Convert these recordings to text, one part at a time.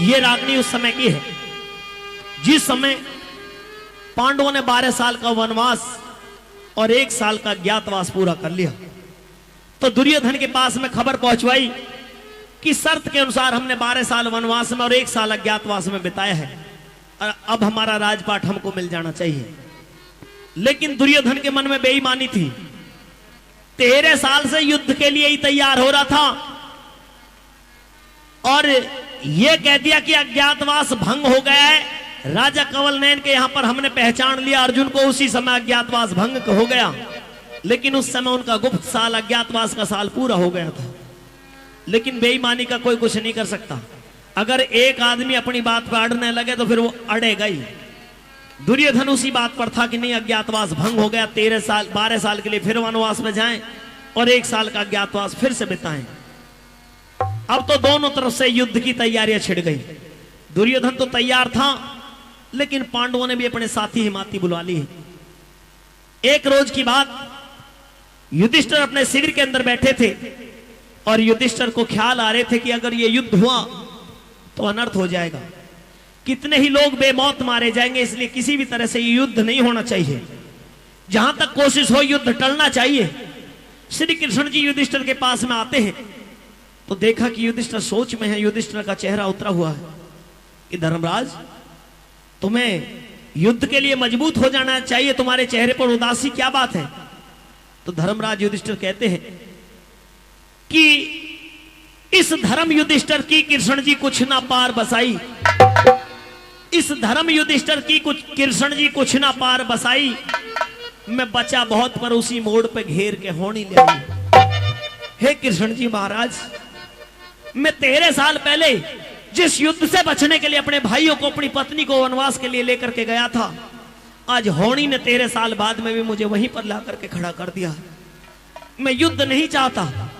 ये रागनी उस समय की है जिस समय पांडवों ने 12 साल का वनवास और 1 साल का ज्ञातवास पूरा कर लिया। तो दुर्योधन के पास में खबर पहुंचवाई कि शर्त के अनुसार हमने 12 साल वनवास में और 1 साल अज्ञातवास में बिताया है, और अब हमारा राजपाट हमको मिल जाना चाहिए। लेकिन दुर्योधन के मन में बेईमानी थी। 13 साल से युद्ध के लिए ही तैयार हो रहा था और यह कह दिया कि अज्ञातवास भंग हो गया है। राजा कंवलनयन के यहां पर हमने पहचान लिया अर्जुन को, उसी समय अज्ञातवास भंग हो गया। लेकिन उस समय उनका गुप्त साल, अज्ञातवास का साल पूरा हो गया था। लेकिन बेईमानी का कोई कुछ नहीं कर सकता। अगर एक आदमी अपनी बात पर अड़ने लगे तो फिर वो अड़ेगा ही। दुर्योधन उसी बात पर था कि नहीं, अज्ञातवास भंग हो गया, 12 साल के लिए फिर वनवास में जाएं और 1 साल का अज्ञातवास फिर से बिताएं। अब तो दोनों तरफ से युद्ध की तैयारियां छिड़ गई। दुर्योधन तो तैयार था, लेकिन पांडवों ने भी अपने साथी हिमाती बुला लिए। एक रोज की बात, युधिष्ठिर अपने शिविर के अंदर बैठे थे और युधिष्ठिर को ख्याल आ रहे थे कि अगर ये युद्ध हुआ तो अनर्थ हो जाएगा, कितने ही लोग बेमौत मारे जाएंगे, इसलिए किसी भी तरह से ये युद्ध नहीं होना चाहिए। जहां तक कोशिश हो युद्ध टलना चाहिए। श्री कृष्ण जी युधिष्ठिर के पास में आते हैं तो देखा कि युधिष्ठिर सोच में है। युधिष्ठिर का चेहरा उतरा हुआ है कि धर्मराज, तुम्हें युद्ध के लिए मजबूत हो जाना चाहिए, तुम्हारे चेहरे पर उदासी क्या बात है? तो धर्मराज युधिष्ठिर कहते हैं कि इस धर्म युधिष्ठिर की कृष्ण जी कुछ ना पार बसाई, इस धर्म युधिष्ठिर की कुछ कृष्ण जी कुछ ना पार बसाई। मैं बचा बहुत पर उसी मोड़ पे घेर के होनी ले आई। हे कृष्ण जी महाराज, मैं 13 साल पहले जिस युद्ध से बचने के लिए अपने भाइयों को, अपनी पत्नी को वनवास के लिए लेकर के गया था, आज होनी ने 13 साल बाद में भी मुझे वहीं पर ला करके खड़ा कर दिया। मैं युद्ध नहीं चाहता।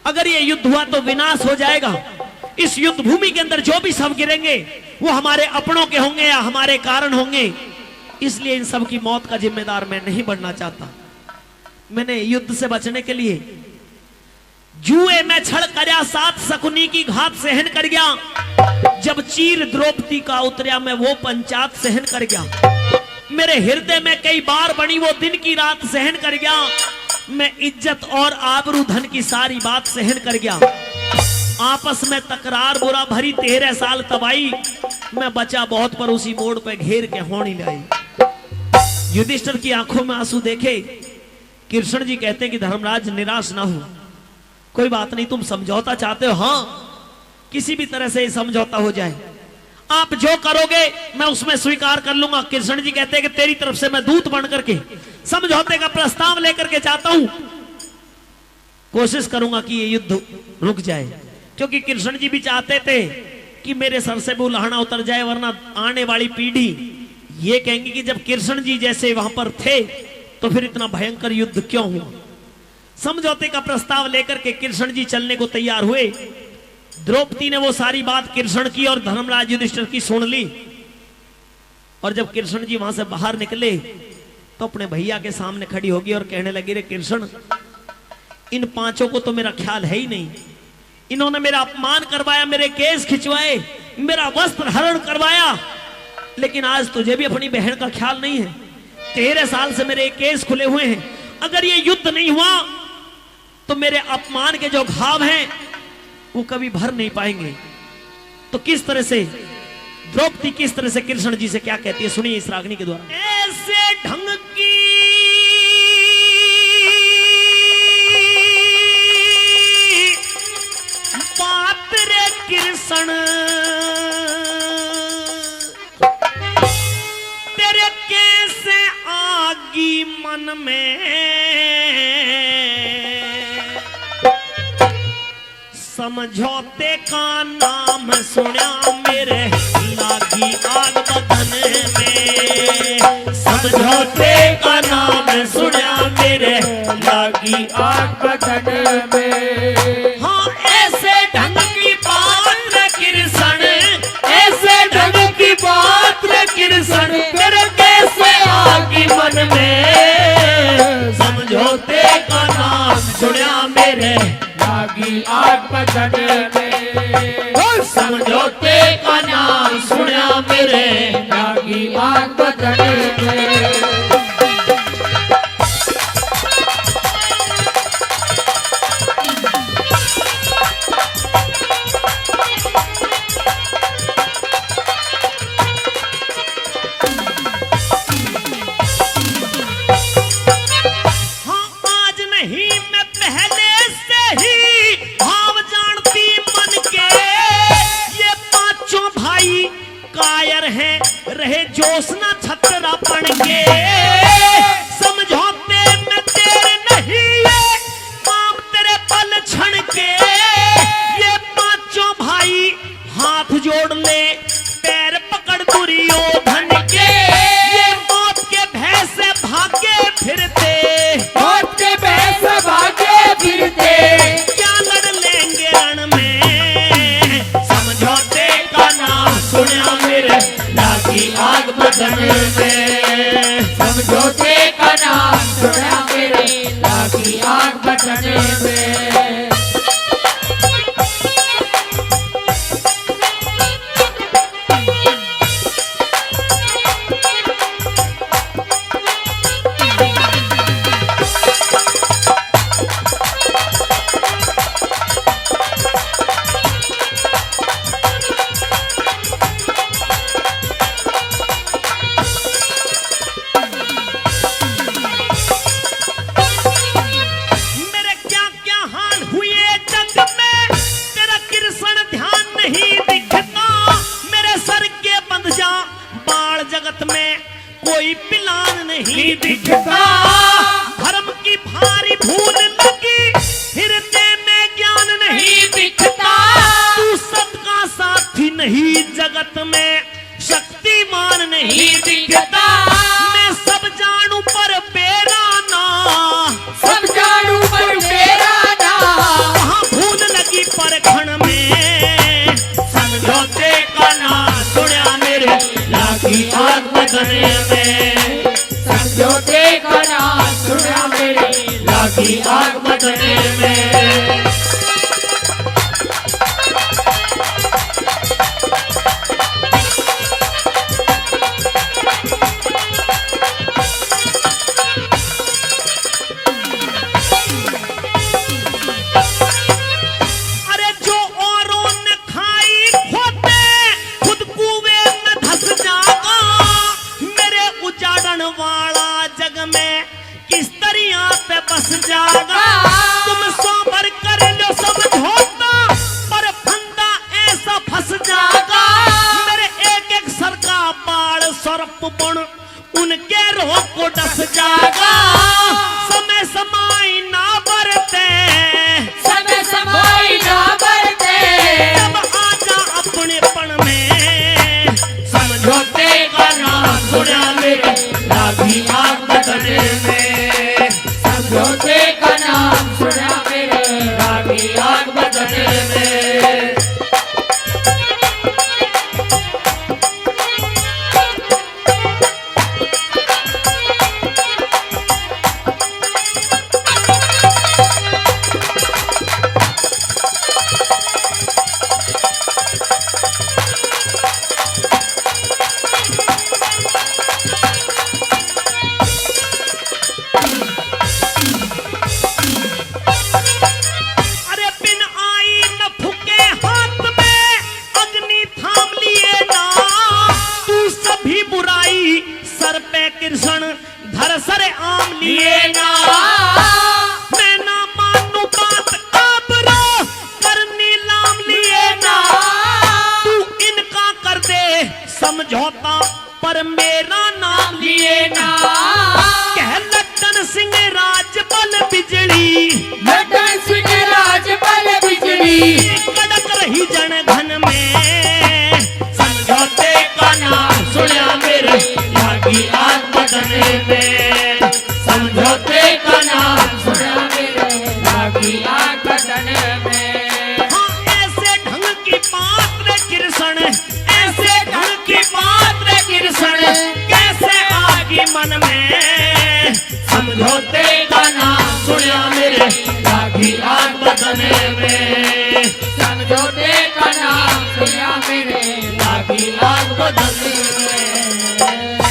अगर ये युद्ध हुआ तो विनाश हो जाएगा। इस युद्ध भूमि के अंदर जो भी सब गिरेंगे वो हमारे अपनों के होंगे या हमारे कारण होंगे, इसलिए इन सब की मौत का जिम्मेदार मैं नहीं बनना चाहता। मैंने युद्ध से बचने के लिए जुए में छड़ करया, 7 शकुनी की घात सहन कर गया। जब चीर द्रौपदी का उतरया, मैं वो पंचात सहन कर गया। मेरे हृदय में कई बार बनी वो दिन की रात सहन कर गया। मैं इज्जत और आबरू धन की सारी बात सहन कर गया। आपस में तकरार बुरा भरी 13 साल तबाही, मैं बचा बहुत पर उसी मोड़ पे घेर के होनी लाई। युधिष्ठिर की आंखों में आंसू देखे कृष्ण जी कहते हैं कि धर्मराज निराश ना हो, कोई बात नहीं, तुम समझौता चाहते हो, हाँ किसी भी तरह से समझौता हो जाए, आप जो करोगे मैं उसमें स्वीकार कर लूंगा। कृष्ण जी कहते हैं कि तेरी तरफ से मैं दूत बन करके समझौते का प्रस्ताव लेकर के जाता हूं, कोशिश करूंगा कि ये युद्ध रुक जाए। क्योंकि कृष्ण जी भी चाहते थे कि मेरे सर से वो लहना उतर जाए, वरना आने वाली पीढ़ी ये कहेंगी कि जब कृष्ण जी जैसे वहां पर थे तो फिर इतना भयंकर युद्ध क्यों हुआ। समझौते का प्रस्ताव लेकर के कृष्ण जी चलने को तैयार हुए। द्रौपदी ने वो सारी बात कृष्ण की और धर्मराज युधिष्ठिर की सुन ली। और जब कृष्ण जी वहां से बाहर निकले तो अपने भैया के सामने खड़ी होगी और कहने लगी, रे कृष्ण, इन 5 को तो मेरा ख्याल है ही नहीं। इन्होंने मेरा अपमान करवाया, मेरे केस खिंचवाए, मेरा वस्त्र हरण करवाया, लेकिन आज तुझे भी अपनी बहन का ख्याल नहीं है। 13 साल से मेरे केस खुले हुए हैं। अगर ये युद्ध नहीं हुआ तो मेरे अपमान के जो घाव हैं वो कभी भर नहीं पाएंगे। तो किस तरह से द्रौपदी किस तरह से कृष्ण जी से क्या कहती है, सुनिए इस रागनी के द्वारा। ऐसे ढंग की बात रे कृष्ण, तेरे कैसे आगी मन में, समझौते का नाम सुना मेरे लागी आग बदन में, समझौते का नाम सुना मेरे लागी आग बदन में। हाँ ऐसे ढंग की बात रे कृष्ण, ऐसे ढंग की बात रे कृष्ण, मेरे कैसे आगी मन में, समझौते का नाम सुना मेरे लागी आग बदन में, समझौते का नाम सुना मेरे लागी आग बदने में। रहे जोशना छतरा पड़ के समझौते में तेरे नहीं ये काम तेरे पल क्षण के। ये पांचों भाई हाथ जोड़ ले पैर पकड़ दुर्योधन के। ये मौत के भय से भागे फिरते, मौत के भय से भागे फिरते, क्या लड़ लेंगे रण में। समझौते का नाम सुना मेरे लागी आग बदने में। समझौते का नाम सुना मेरे लागी आग बदने में। जगत में कोई पिलान नहीं दिखता, धर्म की भारी भूल लगी फिरते में ज्ञान नहीं दिखता। तू सबका साथी नहीं जगत में शक्तिमान नहीं दिखता। मैं सब जानू पर बेरा ना, सब जानू पर बेरा ना, वहाँ भूल लगी पर क्षण में। समझौते का नाम सुना मेरे लागी आग बदने में। समझौते का नाम सुना मेरे लागी आग बदने में। अरे जो औरों ने खाई खोते खुद कुएं में धस जागा। मेरे उजाड़न वाला जग में किस तरिया पे बस जागा। तुम सोबर कर लो समझौता पर फंदा ऐसा फंस जागा। मेरे एक एक सर का बाल सर्प बुण उनके रोह को डस जागा। समय समाई ना बरते, समय समाई ना बरते, जब आजा अपने पण में। समझौते का नाम सुना मेरे लागी आग बदने में। समझौते का नाम सुना मेरे लागी आग बदने में। कृष्ण धर सर आम लिए ना। मैं ना मानू बात आबरो कर नीलाम लिए ना। तू इनका कर दे समझौता पर मेरा नाम लिए ना। कह लट्टन सिंह राजबल बिजली, लट्टन सिंह राजबल बिजली, कड़क रही जन घन में। समझौते का नाम सुना मेरे लागी आग बदने में। समझौते का नाम सुना मेरे लागी आग बदने में। हाँ ऐसे ढंग की बात रे कृष्ण, ऐसे ढंग की बात रे कृष्ण, कैसे आगी मन में। समझौते का नाम सुना मेरे लागी आग बदने में। समझौते का नाम सुना मेरे बदली में